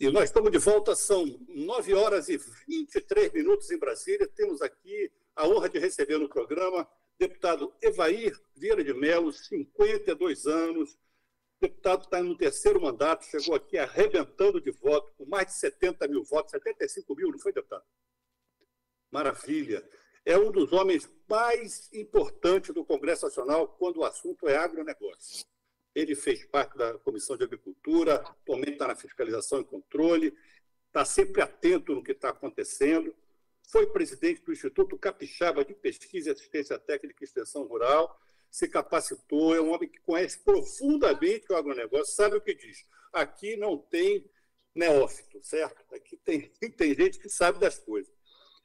E nós estamos de volta, são 9 horas e 23 minutos em Brasília. Temos aqui a honra de receber no programa deputado Evair Vieira de Mello, 52 anos. O deputado está no terceiro mandato, chegou aqui arrebentando de voto, com mais de 70 mil votos, 75 mil, não foi, deputado? Maravilha. É um dos homens mais importantes do Congresso Nacional quando o assunto é agronegócio. Ele fez parte da Comissão de Agricultura, atualmente está na fiscalização e controle, está sempre atento no que está acontecendo, foi presidente do Instituto Capixaba de Pesquisa e Assistência Técnica e Extensão Rural, se capacitou, é um homem que conhece profundamente o agronegócio, sabe o que diz. Aqui não tem neófito, certo? Aqui tem gente que sabe das coisas.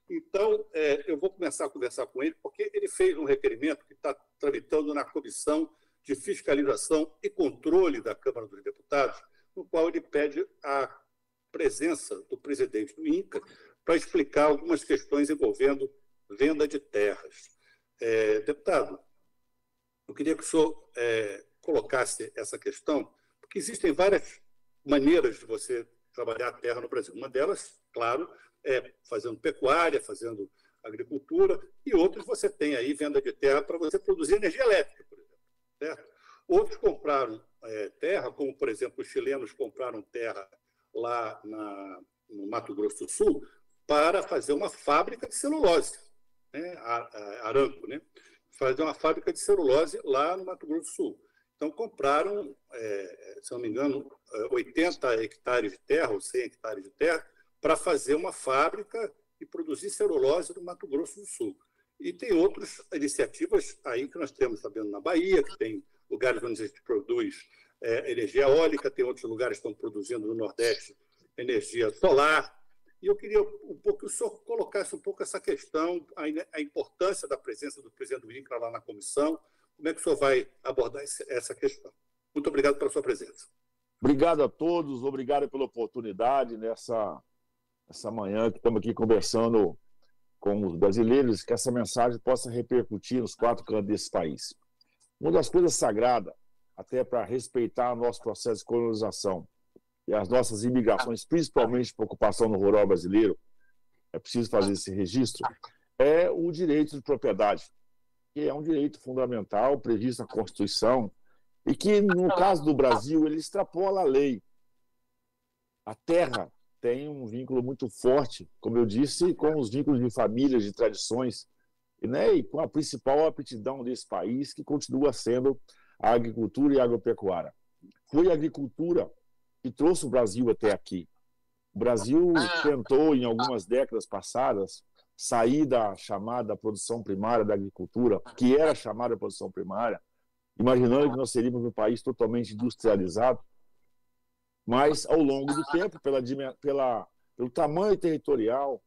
Então, eu vou começar a conversar com ele, porque ele fez um requerimento que está tramitando na Comissão de Fiscalização e Controle da Câmara dos Deputados, no qual ele pede a presença do presidente do INCRA para explicar algumas questões envolvendo venda de terras. Deputado, eu queria que o senhor colocasse essa questão, porque existem várias maneiras de você trabalhar a terra no Brasil. Uma delas, claro, é fazendo pecuária, fazendo agricultura, e outras você tem aí venda de terra para você produzir energia elétrica, por exemplo. Certo? Outros compraram terra, como, por exemplo, os chilenos compraram terra lá no Mato Grosso do Sul para fazer uma fábrica de celulose, né? Aramco, né? Fazer uma fábrica de celulose lá no Mato Grosso do Sul. Então, compraram, se não me engano, 80 hectares de terra, ou 100 hectares de terra, para fazer uma fábrica e produzir celulose no Mato Grosso do Sul. E tem outras iniciativas aí que nós temos, sabendo, na Bahia, que tem lugares onde a gente produz energia eólica, tem outros lugares que estão produzindo no Nordeste energia solar. E eu queria um pouco que o senhor colocasse um pouco essa questão, a importância da presença do presidente do INCRA lá na comissão. Como é que o senhor vai abordar essa questão? Muito obrigado pela sua presença. Obrigado a todos, obrigado pela oportunidade nessa manhã que estamos aqui conversando com os brasileiros, que essa mensagem possa repercutir nos 4 cantos desse país. Uma das coisas sagradas, até para respeitar o nosso processo de colonização e as nossas imigrações, principalmente por ocupação no rural brasileiro, é preciso fazer esse registro, é o direito de propriedade, que é um direito fundamental previsto na Constituição e que, no caso do Brasil, ele extrapola a lei. A terra tem um vínculo muito forte, como eu disse, com os vínculos de famílias, de tradições, né, e com a principal aptidão desse país, que continua sendo a agricultura e a agropecuária. Foi a agricultura que trouxe o Brasil até aqui. O Brasil tentou, em algumas décadas passadas, sair da chamada produção primária da agricultura, que era chamada produção primária, imaginando que nós seríamos um país totalmente industrializado, mas, ao longo do tempo, pelo tamanho territorial,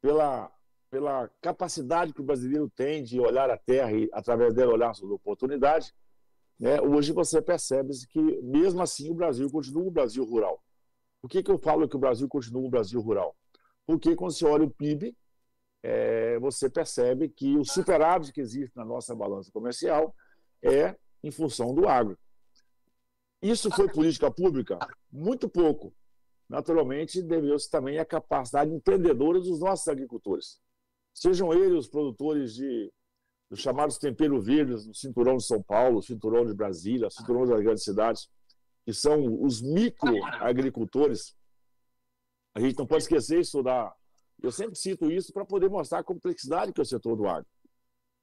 pela capacidade que o brasileiro tem de olhar a terra e, através dela, olhar suas oportunidades, né, hoje você percebe que, mesmo assim, o Brasil continua um Brasil rural. Por que eu falo que o Brasil continua um Brasil rural? Porque, quando você olha o PIB, você percebe que o superávit que existe na nossa balança comercial é em função do agro. Isso foi política pública? Muito pouco. Naturalmente, deveu-se também à capacidade empreendedora dos nossos agricultores. Sejam eles os produtores dos chamados temperos verdes no cinturão de São Paulo, cinturão de Brasília, cinturão das grandes cidades, que são os microagricultores. A gente não pode esquecer isso Eu sempre cito isso para poder mostrar a complexidade que é o setor do agro.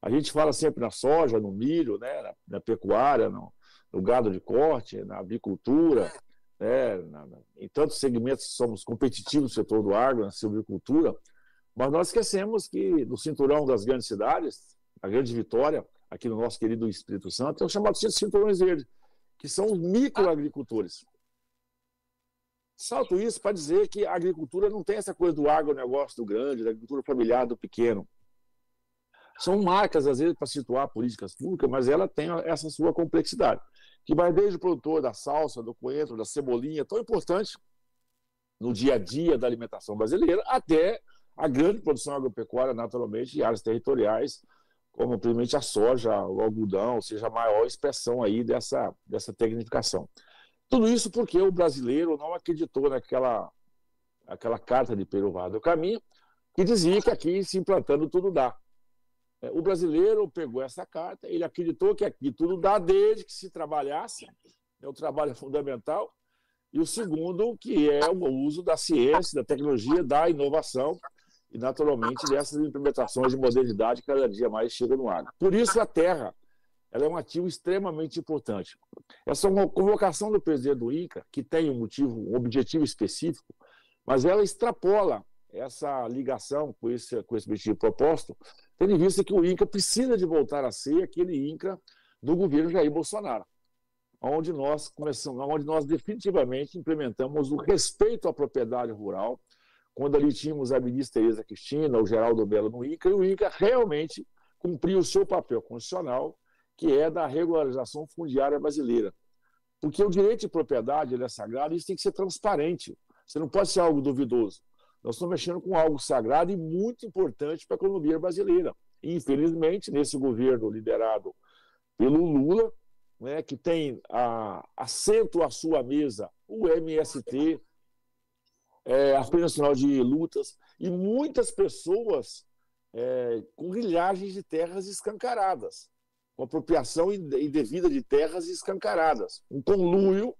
A gente fala sempre na soja, no milho, né, na pecuária, no gado de corte, na avicultura, né, em tantos segmentos somos competitivos no setor do agro, na silvicultura, mas nós esquecemos que no cinturão das grandes cidades, a grande vitória, aqui no nosso querido Espírito Santo, é o chamado cinturões verdes, que são os microagricultores. Salto isso para dizer que a agricultura não tem essa coisa do agronegócio do grande, da agricultura familiar do pequeno. São marcas, às vezes, para situar políticas públicas, mas ela tem essa sua complexidade, que vai desde o produtor da salsa, do coentro, da cebolinha, tão importante no dia a dia da alimentação brasileira, até a grande produção agropecuária, naturalmente, em áreas territoriais, como, principalmente, a soja, o algodão, ou seja, a maior expressão aí dessa tecnificação. Tudo isso porque o brasileiro não acreditou naquela aquela carta de Pero Vaz do Caminho, que dizia que aqui se implantando tudo dá. O brasileiro pegou essa carta, ele acreditou que aqui tudo dá desde que se trabalhasse, o trabalho é fundamental, e o segundo, que é o uso da ciência, da tecnologia, da inovação, e naturalmente dessas implementações de modernidade que cada dia mais chegam no agro. Por isso a terra, ela é um ativo extremamente importante. Essa é uma convocação do presidente do INCRA, que tem um objetivo específico, mas ela extrapola essa ligação com esse objetivo proposto, tendo em vista que o INCRA precisa de voltar a ser aquele INCRA do governo Jair Bolsonaro, onde nós definitivamente implementamos o respeito à propriedade rural, quando ali tínhamos a ministra Tereza Cristina, o Geraldo Mello no INCRA, e o INCRA realmente cumpriu o seu papel constitucional, que é da regularização fundiária brasileira. Porque o direito de propriedade, ele é sagrado, e isso tem que ser transparente. Você não pode ser algo duvidoso. Nós estamos mexendo com algo sagrado e muito importante para a economia brasileira. E, infelizmente, nesse governo liderado pelo Lula, né, que tem assento à sua mesa o MST, a Frente Nacional de Lutas, e muitas pessoas com grilhagens de terras escancaradas, com apropriação indevida de terras escancaradas. Um conluio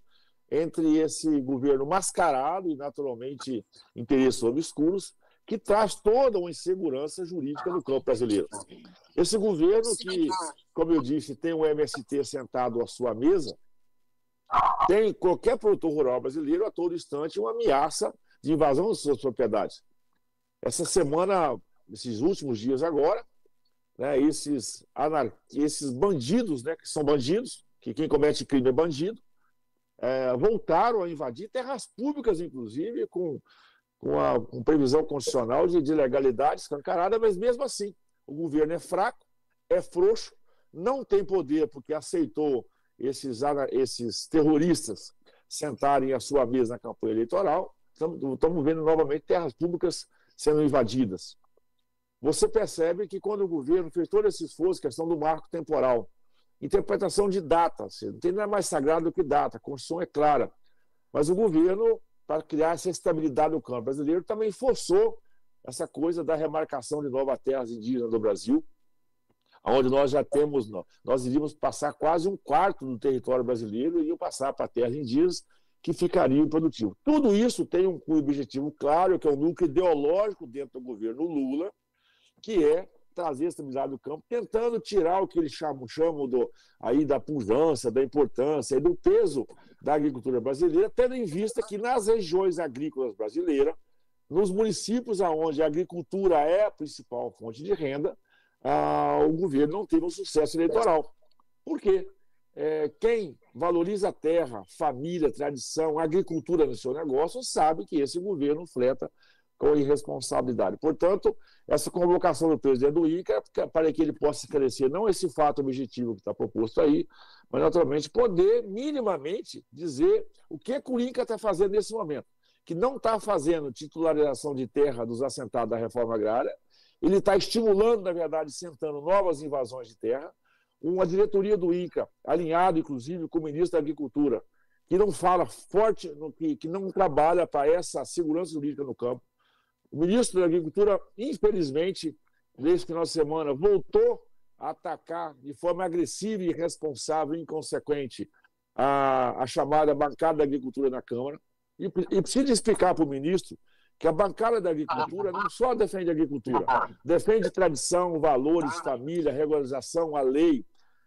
entre esse governo mascarado e, naturalmente, interesses obscuros, que traz toda uma insegurança jurídica no campo brasileiro. Esse governo que, como eu disse, tem o MST sentado à sua mesa, tem qualquer produtor rural brasileiro a todo instante uma ameaça de invasão de suas propriedades. Essa semana, esses últimos dias agora, né, esses bandidos, né, que são bandidos, que quem comete crime é bandido, voltaram a invadir terras públicas, inclusive, com previsão constitucional de legalidade escancarada, mas mesmo assim, o governo é fraco, é frouxo, não tem poder porque aceitou esses terroristas sentarem à sua mesa na campanha eleitoral. Estamos vendo novamente terras públicas sendo invadidas. Você percebe que quando o governo fez todo esse esforço, questão do marco temporal, interpretação de data, não tem nada mais sagrado do que data, a Constituição é clara, mas o governo, para criar essa estabilidade no campo brasileiro, também forçou essa coisa da remarcação de novas terras indígenas do Brasil, onde nós iríamos passar quase um quarto do território brasileiro e iam passar para terras indígenas que ficariam produtivas. Tudo isso tem um objetivo claro, que é o núcleo ideológico dentro do governo Lula, que é trazer a estabilidade do campo, tentando tirar o que eles chamam da pujança, da importância e do peso da agricultura brasileira, tendo em vista que nas regiões agrícolas brasileiras, nos municípios onde a agricultura é a principal fonte de renda, o governo não teve um sucesso eleitoral. Por quê? Quem valoriza a terra, família, tradição, agricultura no seu negócio, sabe que esse governo fleta com irresponsabilidade. Portanto, essa convocação do presidente do INCRA é para que ele possa esclarecer não esse fato objetivo que está proposto aí, mas, naturalmente, poder minimamente dizer o que o INCRA está fazendo nesse momento, que não está fazendo titularização de terra dos assentados da reforma agrária, ele está estimulando, na verdade, sentando novas invasões de terra, uma diretoria do INCRA, alinhado, inclusive, com o ministro da Agricultura, que não fala forte, que não trabalha para essa segurança jurídica no campo. O ministro da Agricultura, infelizmente, nesse final de semana, voltou a atacar de forma agressiva, irresponsável e inconsequente a chamada bancada da Agricultura na Câmara. E precisa explicar para o ministro que a bancada da Agricultura não só defende a agricultura, defende tradição, valores, família, regularização, a lei.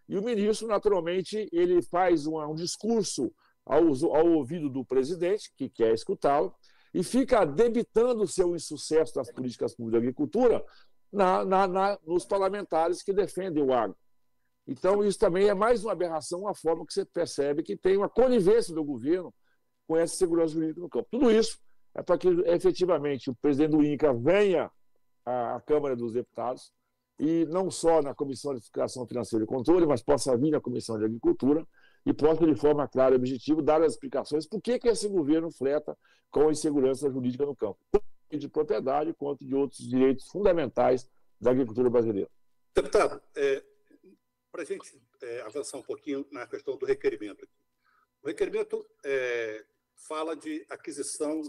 E o ministro, naturalmente, ele faz um discurso ao ouvido do presidente, que quer escutá-lo, e fica debitando o seu insucesso das políticas públicas de agricultura nos parlamentares que defendem o agro. Então, isso também é mais uma aberração, a forma que você percebe que tem uma conivência do governo com essa segurança jurídica no campo. Tudo isso é para que, efetivamente, o presidente do INCRA venha à Câmara dos Deputados, e não só na Comissão de Fiscalização Financeira e Controle, mas possa vir na Comissão de Agricultura, e possa, de forma clara e objetiva, dar as explicações por que esse governo fleta com a insegurança jurídica no campo, tanto de propriedade quanto de outros direitos fundamentais da agricultura brasileira. Deputado, para a gente avançar um pouquinho na questão do requerimento. O requerimento fala de aquisição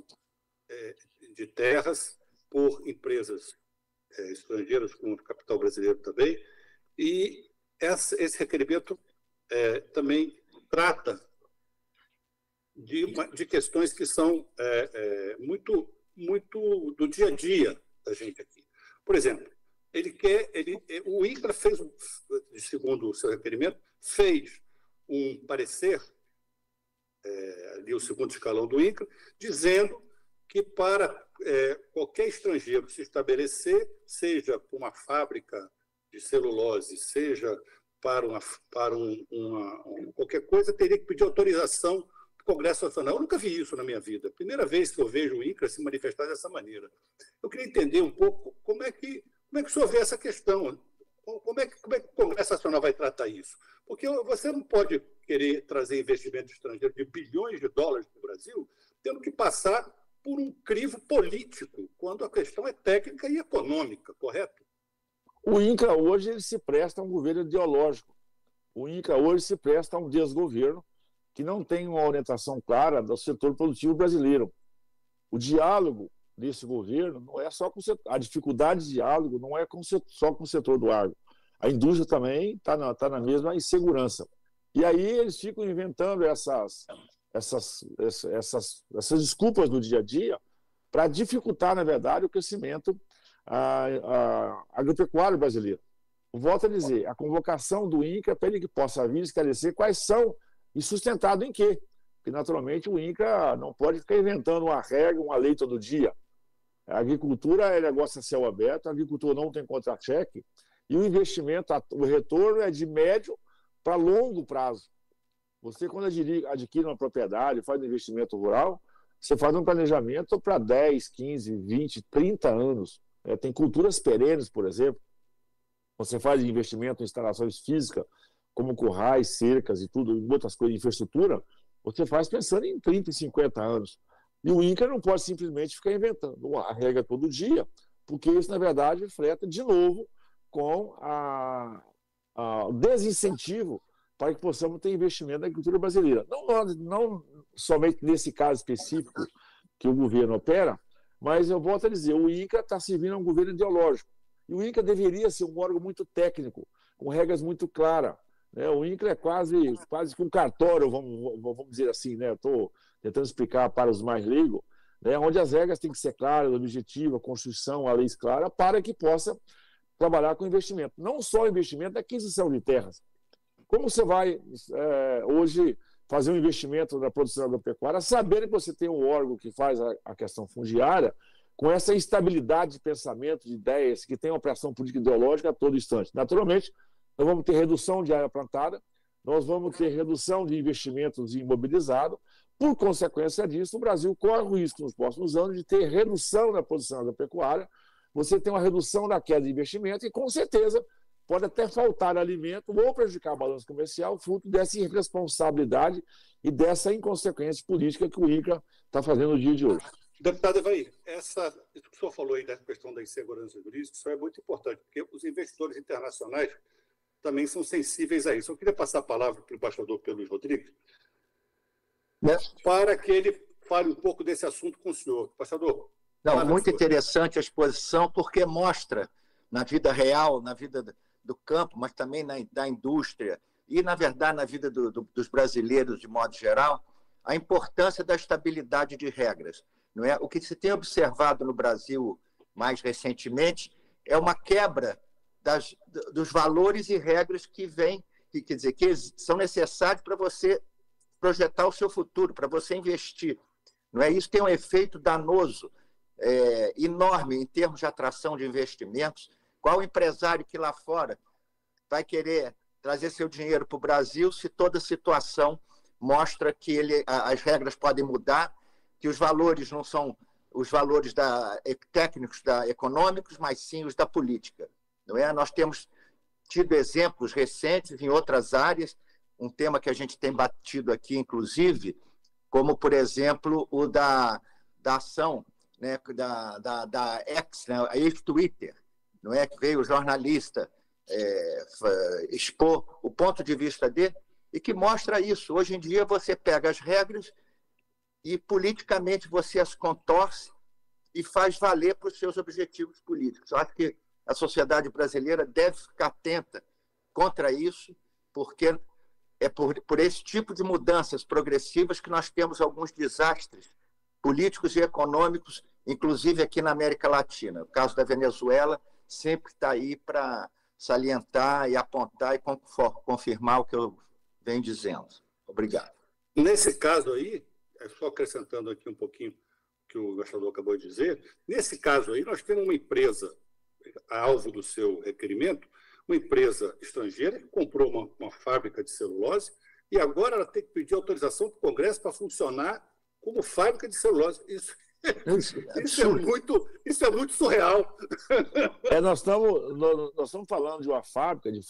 de terras por empresas estrangeiras com capital brasileiro também, e esse requerimento também trata de questões que são muito do dia a dia da gente aqui. Por exemplo, o INCRA fez, segundo o seu requerimento, fez um parecer, ali o segundo escalão do INCRA, dizendo que para qualquer estrangeiro se estabelecer, seja para uma fábrica de celulose, seja para qualquer coisa, teria que pedir autorização do Congresso Nacional. Eu nunca vi isso na minha vida. Primeira vez que eu vejo o INCRA se manifestar dessa maneira. Eu queria entender um pouco como é que o senhor vê essa questão. Como é que o Congresso Nacional vai tratar isso? Porque você não pode querer trazer investimento estrangeiro de bilhões de dólares para o Brasil, tendo que passar por um crivo político, quando a questão é técnica e econômica, correto? O INCRA hoje ele se presta a um governo ideológico. O INCRA hoje se presta a um desgoverno que não tem uma orientação clara do setor produtivo brasileiro. O diálogo desse governo não é só com o setor, a dificuldade de diálogo não é só com o setor do agro. A indústria também está na mesma insegurança. E aí eles ficam inventando essas desculpas do dia a dia para dificultar, na verdade, o crescimento agropecuário brasileiro. Volto a dizer, a convocação do INCRA para ele que possa vir esclarecer quais são e sustentado em quê. Porque, naturalmente, o INCRA não pode ficar inventando uma regra, uma lei todo dia. A agricultura é negócio a céu aberto, a agricultura não tem contra-cheque, e o investimento, o retorno é de médio para longo prazo. Você, quando adquire uma propriedade, faz um investimento rural, você faz um planejamento para 10, 15, 20, 30 anos. Tem culturas perenes, por exemplo. Você faz investimento em instalações físicas, como currais, cercas e tudo, e outras coisas, infraestrutura, você faz pensando em 30 e 50 anos. E o INCRA não pode simplesmente ficar inventando a regra todo dia, porque isso, na verdade, freta de novo com o desincentivo para que possamos ter investimento na agricultura brasileira. Não somente nesse caso específico que o governo opera, mas eu volto a dizer, o INCRA está servindo a um governo ideológico. E o INCRA deveria ser um órgão muito técnico, com regras muito claras. O INCRA é quase que um cartório, vamos dizer assim, né? Estou tentando explicar para os mais leigos, onde as regras têm que ser claras, objetivas, a Constituição, a lei clara, para que possa trabalhar com investimento. Não só investimento, aquisição de terras. Como você vai, hoje, fazer um investimento na produção agropecuária, sabendo que você tem um órgão que faz a questão fundiária, com essa instabilidade de pensamento, de ideias, que tem uma pressão política ideológica a todo instante. Naturalmente, nós vamos ter redução de área plantada, nós vamos ter redução de investimentos imobilizados. Por consequência disso, o Brasil corre o risco nos próximos anos de ter redução na produção agropecuária, você tem uma redução da queda de investimento e, com certeza, pode até faltar alimento ou prejudicar a balança comercial, fruto dessa irresponsabilidade e dessa inconsequência política que o INCRA está fazendo no dia de hoje. Deputado Evair, isso que o senhor falou aí da questão da insegurança jurídica, isso é muito importante, porque os investidores internacionais também são sensíveis a isso. Eu queria passar a palavra para o embaixador Luiz Rodrigues, para que ele fale um pouco desse assunto com o senhor. Embaixador. Não, muito interessante a exposição, porque mostra na vida real, na vida do campo, mas também da indústria e, na verdade, na vida dos brasileiros, de modo geral, a importância da estabilidade de regras. Não é? O que se tem observado no Brasil mais recentemente é uma quebra dos valores e regras que que são necessários para você projetar o seu futuro, para você investir. Não é? Isso tem um efeito danoso, enorme em termos de atração de investimentos. Qual empresário que lá fora vai querer trazer seu dinheiro para o Brasil se toda a situação mostra que as regras podem mudar, que os valores não são os valores técnicos, econômicos, mas sim os da política. Não é? Nós temos tido exemplos recentes em outras áreas, um tema que a gente tem batido aqui, inclusive, como, por exemplo, o da ação, né, da X, né, a ex-Twitter, não é? Que veio o jornalista expor o ponto de vista dele e que mostra isso. Hoje em dia você pega as regras e politicamente você as contorce e faz valer para os seus objetivos políticos. Eu acho que a sociedade brasileira deve ficar atenta contra isso, porque é por esse tipo de mudanças progressivas que nós temos alguns desastres políticos e econômicos, inclusive aqui na América Latina. O caso da Venezuela sempre está aí para salientar e apontar e confirmar o que eu venho dizendo. Obrigado. Nesse caso aí, só acrescentando aqui um pouquinho o que o embaixador acabou de dizer, nesse caso aí nós temos uma empresa, alvo do seu requerimento, uma empresa estrangeira que comprou uma fábrica de celulose e agora ela tem que pedir autorização para o Congresso para funcionar como fábrica de celulose. Isso é muito surreal. Nós estamos falando de uma fábrica de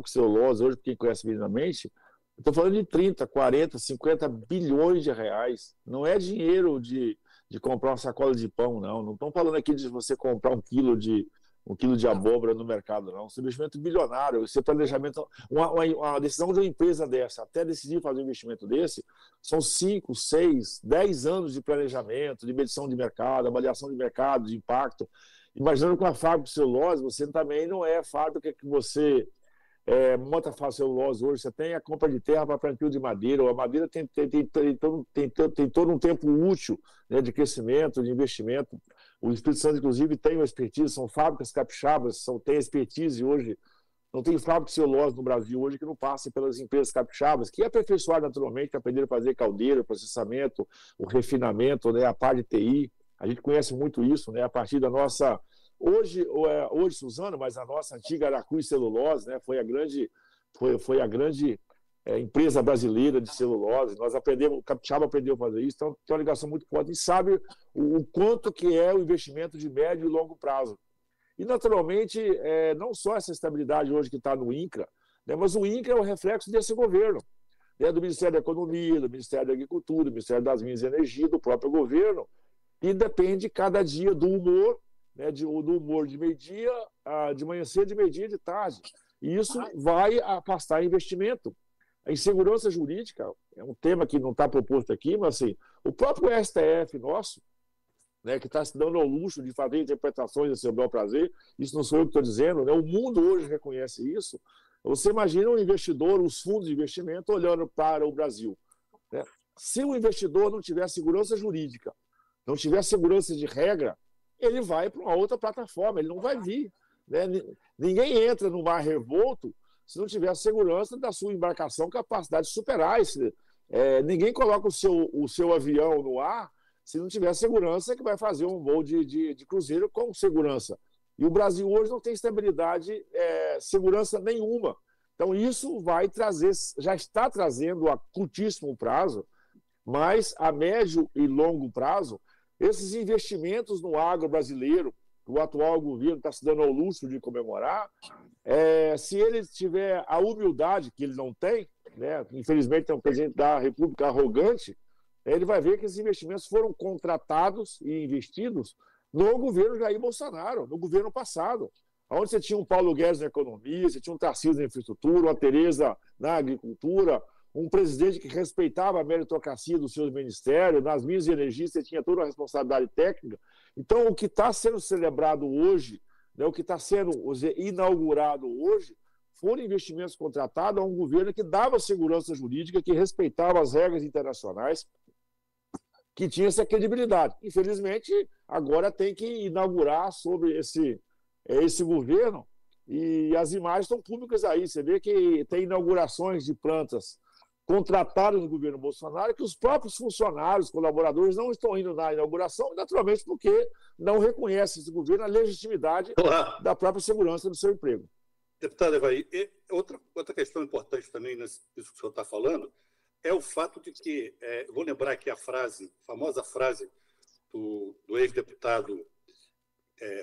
celulose, hoje, quem conhece minimamente, estou falando de 30, 40, 50 bilhões de reais. Não é dinheiro de comprar uma sacola de pão, não. Não estamos falando aqui de você comprar um quilo de abóbora no mercado, não. Esse investimento bilionário, esse planejamento, uma decisão de uma empresa dessa, até decidir fazer um investimento desse, são 5, 6, 10 anos de planejamento, de medição de mercado, avaliação de mercado, de impacto. Imaginando que uma fábrica de celulose, você também não é fábrica que você monta a celulose hoje, você tem a compra de terra para plantio de madeira, ou a madeira tem todo um tempo útil, né, de crescimento, de investimento. O Espírito Santo, inclusive, tem uma expertise, são fábricas capixabas, tem expertise hoje. Não tem fábrica de celulose no Brasil hoje que não passe pelas empresas capixabas, que aperfeiçoaram naturalmente, que aprenderam a fazer caldeira, processamento, o refinamento, né, a parte de TI. A gente conhece muito isso, né, a partir da nossa... Hoje Suzano, mas a nossa antiga Aracruz Celulose, né, foi a grande empresa brasileira de celulose. Nós aprendemos, o capixaba aprendeu a fazer isso, então tem uma ligação muito forte. E sabe o quanto que é o investimento de médio e longo prazo. E, naturalmente, não só essa estabilidade hoje que está no INCRA, né, mas o INCRA é o reflexo desse governo, né, do Ministério da Economia, do Ministério da Agricultura, do Ministério das Minas e Energia, do próprio governo, e depende cada dia do humor, né, do humor de meio-dia, de manhã cedo, de meio-dia, de tarde. E isso vai afastar investimento. A insegurança jurídica é um tema que não está proposto aqui, mas assim, o próprio STF nosso, né, que está se dando ao luxo de fazer interpretações a seu bel prazer, isso não sou eu que estou dizendo, né, o mundo hoje reconhece isso. Você imagina um investidor, os fundos de investimento, olhando para o Brasil, né? Se o investidor não tiver segurança jurídica, não tiver segurança de regra, ele vai para uma outra plataforma, ele não vai vir, né? Ninguém entra no mar revolto se não tiver segurança da sua embarcação, capacidade de superar esse. Ninguém coloca o seu avião no ar se não tiver segurança que vai fazer um voo de cruzeiro com segurança. E o Brasil hoje não tem estabilidade, segurança nenhuma. Então isso vai trazer, já está trazendo a curtíssimo prazo, mas a médio e longo prazo, esses investimentos no agro brasileiro, que o atual governo está se dando ao luxo de comemorar, se ele tiver a humildade que ele não tem, né, infelizmente é um presidente da República arrogante, ele vai ver que esses investimentos foram contratados e investidos no governo Jair Bolsonaro, no governo passado, onde você tinha um Paulo Guedes na economia, você tinha um Tarcísio na infraestrutura, uma Tereza na agricultura, um presidente que respeitava a meritocracia dos seus ministérios, nas Minas e Energia você tinha toda a responsabilidade técnica. Então, o que está sendo celebrado hoje, né, o que está sendo inaugurado hoje, foram investimentos contratados a um governo que dava segurança jurídica, que respeitava as regras internacionais, que tinha essa credibilidade. Infelizmente, agora tem que inaugurar sobre esse governo, e as imagens estão públicas aí. Você vê que tem inaugurações de plantas contratadas no governo Bolsonaro, que os próprios funcionários, colaboradores, não estão indo na inauguração, naturalmente porque não reconhece esse governo a legitimidade da própria segurança do seu emprego. Deputado Evair, outra questão importante também nisso que o senhor está falando é o fato de que, vou lembrar aqui a famosa frase do ex-deputado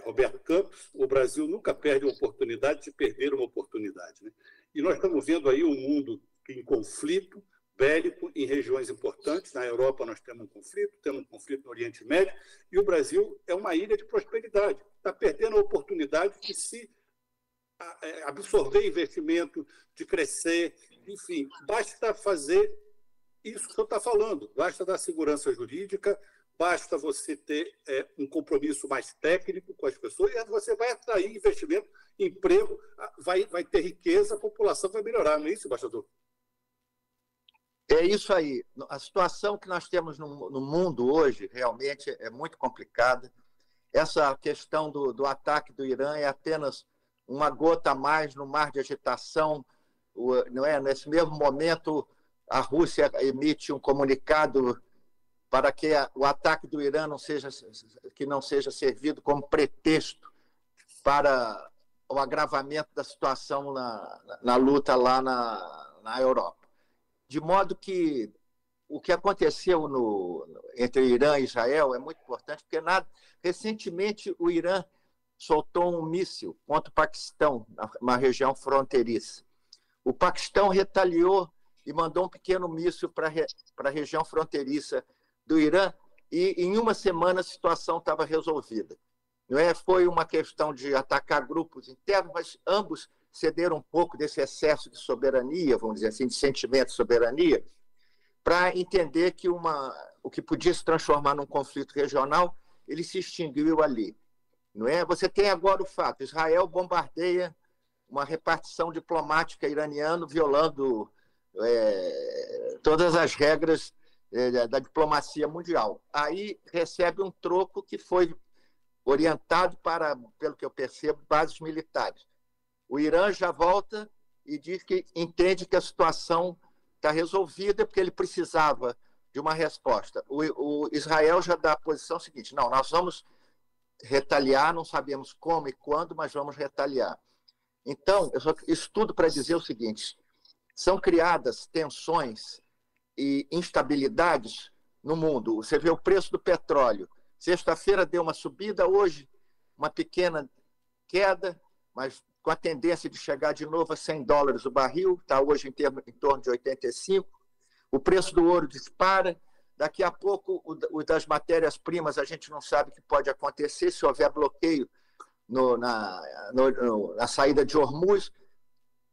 Roberto Campos: o Brasil nunca perde uma oportunidade de perder uma oportunidade, né? E nós estamos vendo aí um mundo em conflito bélico em regiões importantes. Na Europa nós temos um conflito no Oriente Médio, e o Brasil é uma ilha de prosperidade. Está perdendo a oportunidade de se absorver investimento, de crescer, enfim. Basta fazer isso que o senhor está falando, basta dar segurança jurídica, basta você ter um compromisso mais técnico com as pessoas e você vai atrair investimento, emprego, vai ter riqueza, a população vai melhorar, não é isso, embaixador? É isso aí. A situação que nós temos no mundo hoje realmente é muito complicada. Essa questão do ataque do Irã é apenas uma gota a mais no mar de agitação. Não é? Nesse mesmo momento, a Rússia emite um comunicado para que o ataque do Irã não seja servido como pretexto para o agravamento da situação na luta lá na Europa. De modo que o que aconteceu entre Irã e Israel é muito importante, porque recentemente o Irã soltou um míssil contra o Paquistão, uma região fronteiriça. O Paquistão retaliou e mandou um pequeno míssil para a região fronteiriça do Irã, e em uma semana a situação estava resolvida. Não é? Foi uma questão de atacar grupos internos, mas ambos cederam um pouco desse excesso de soberania, vamos dizer assim, de sentimento de soberania, para entender que o que podia se transformar num conflito regional, ele se extinguiu ali. Não é? Você tem agora o fato: Israel bombardeia uma repartição diplomática iraniana, violando todas as regras da diplomacia mundial. Aí recebe um troco que foi orientado para, pelo que eu percebo, bases militares. O Irã já volta e diz que entende que a situação está resolvida porque ele precisava de uma resposta. O Israel já dá a posição seguinte: não, nós vamos retaliar, não sabemos como e quando, mas vamos retaliar. Então, isso tudo para dizer o seguinte: são criadas tensões e instabilidades no mundo. Você vê o preço do petróleo. Sexta-feira deu uma subida, hoje uma pequena queda, mas com a tendência de chegar de novo a $100 o barril, está hoje em torno de 85. O preço do ouro dispara. Daqui a pouco, o das matérias-primas, a gente não sabe o que pode acontecer se houver bloqueio na saída de Hormuz.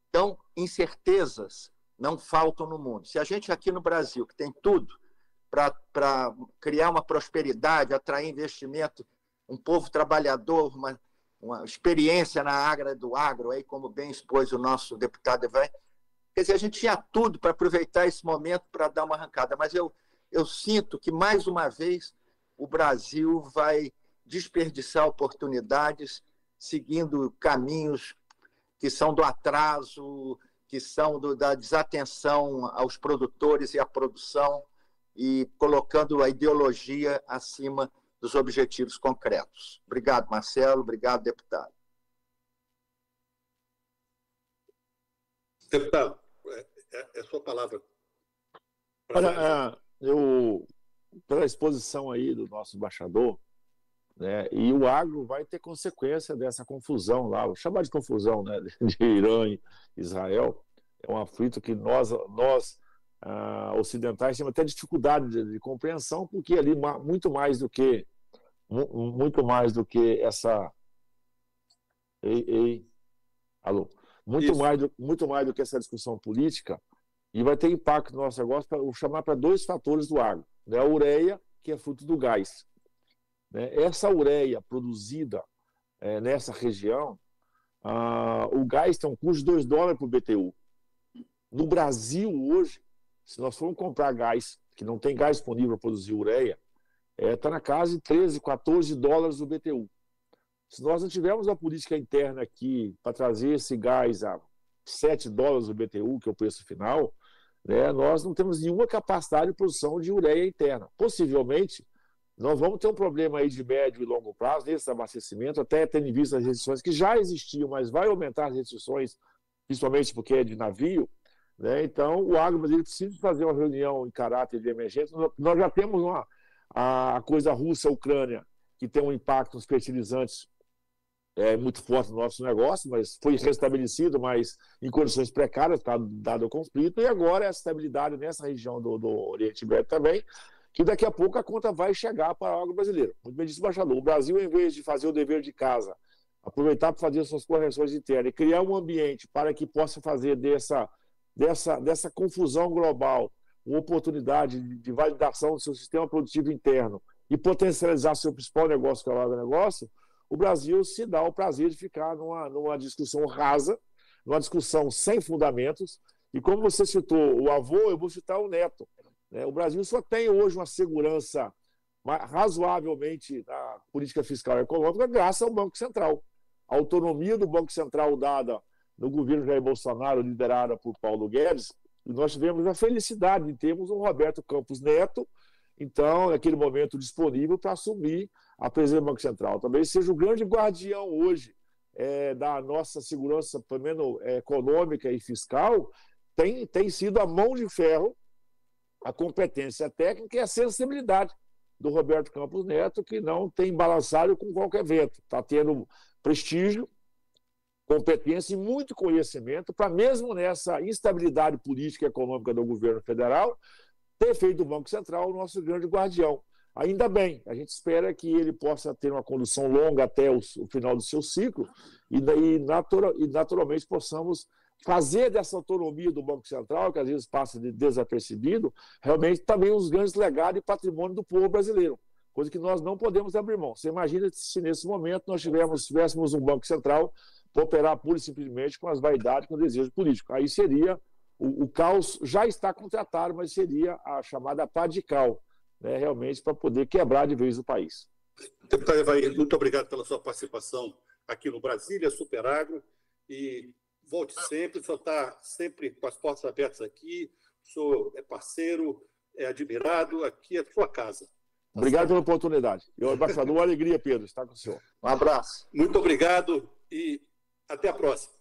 Então, incertezas não faltam no mundo. Se a gente aqui no Brasil, que tem tudo para criar uma prosperidade, atrair investimento, um povo trabalhador, uma experiência na área do agro, aí, como bem expôs o nosso deputado Evan, quer dizer, a gente tinha tudo para aproveitar esse momento para dar uma arrancada, mas eu sinto que, mais uma vez, o Brasil vai desperdiçar oportunidades seguindo caminhos que são do atraso, que são da desatenção aos produtores e à produção, e colocando a ideologia acima dos objetivos concretos. Obrigado, Marcelo. Obrigado, deputado. Deputado, é a sua palavra. Olha, pela exposição aí do nosso embaixador, né, e o agro vai ter consequência dessa confusão lá, vou chamar de confusão, né, de Irã e Israel. É um aflito que nós ocidentais temos até dificuldade de compreensão, porque ali muito mais do que essa alô, muito mais do que essa discussão política, e vai ter impacto no nosso negócio. Vou chamar para dois fatores do agro, né? A ureia, que é fruto do gás, né? Essa ureia produzida nessa região, o gás tem um custo de $2 por BTU. No Brasil hoje, se nós formos comprar gás, que não tem gás disponível para produzir ureia, está na casa de $13, $14 o BTU. Se nós não tivermos a política interna aqui para trazer esse gás a $7 o BTU, que é o preço final, né, nós não temos nenhuma capacidade de produção de ureia interna. Possivelmente, nós vamos ter um problema aí de médio e longo prazo nesse abastecimento, até tendo em vista as restrições que já existiam, mas vai aumentar as restrições, principalmente porque é de navio, né? Então, o agro brasileiro precisa fazer uma reunião em caráter de emergência. Nós já temos a coisa russa-Ucrânia, que tem um impacto nos fertilizantes muito forte no nosso negócio, mas foi restabelecido, mas em condições precárias, dado o conflito, e agora essa estabilidade nessa região do Oriente Médio também, que daqui a pouco a conta vai chegar para o agro brasileiro. Muito bem disse o embaixador, o Brasil, em vez de fazer o dever de casa, aproveitar para fazer suas correções internas e criar um ambiente para que possa fazer dessa confusão global uma oportunidade de validação do seu sistema produtivo interno e potencializar seu principal negócio, que é o agronegócio, o Brasil se dá o prazer de ficar numa discussão rasa, numa discussão sem fundamentos. E como você citou o avô, eu vou citar o neto. O Brasil só tem hoje uma segurança razoavelmente na política fiscal e econômica graças ao Banco Central. A autonomia do Banco Central dada no governo Jair Bolsonaro, liderada por Paulo Guedes, e nós tivemos a felicidade de termos o Roberto Campos Neto, então, naquele momento, disponível para assumir a presidência do Banco Central. Talvez seja o grande guardião hoje da nossa segurança, pelo menos econômica e fiscal, tem sido a mão de ferro, a competência técnica e a sensibilidade do Roberto Campos Neto, que não tem balançado com qualquer vento. Está tendo prestígio, competência e muito conhecimento para, mesmo nessa instabilidade política e econômica do governo federal, ter feito do Banco Central o nosso grande guardião. Ainda bem, a gente espera que ele possa ter uma condução longa até o final do seu ciclo e naturalmente possamos fazer dessa autonomia do Banco Central, que às vezes passa de desapercebido, realmente também os grandes legados e patrimônio do povo brasileiro, coisa que nós não podemos abrir mão. Você imagina se nesse momento nós tivéssemos um Banco Central para operar pura e simplesmente com as vaidades, com o desejo político. Aí seria, o caos já está contratado, mas seria a chamada pá de cal, realmente para poder quebrar de vez o país. Deputado Evair, muito obrigado pela sua participação aqui no Brasília Superagro e volte sempre, o senhor está sempre com as portas abertas aqui, o senhor é parceiro, é admirado, aqui é a sua casa. Obrigado pela oportunidade. Embaixador, uma alegria, Pedro, estar com o senhor. Um abraço. Muito obrigado e até a próxima.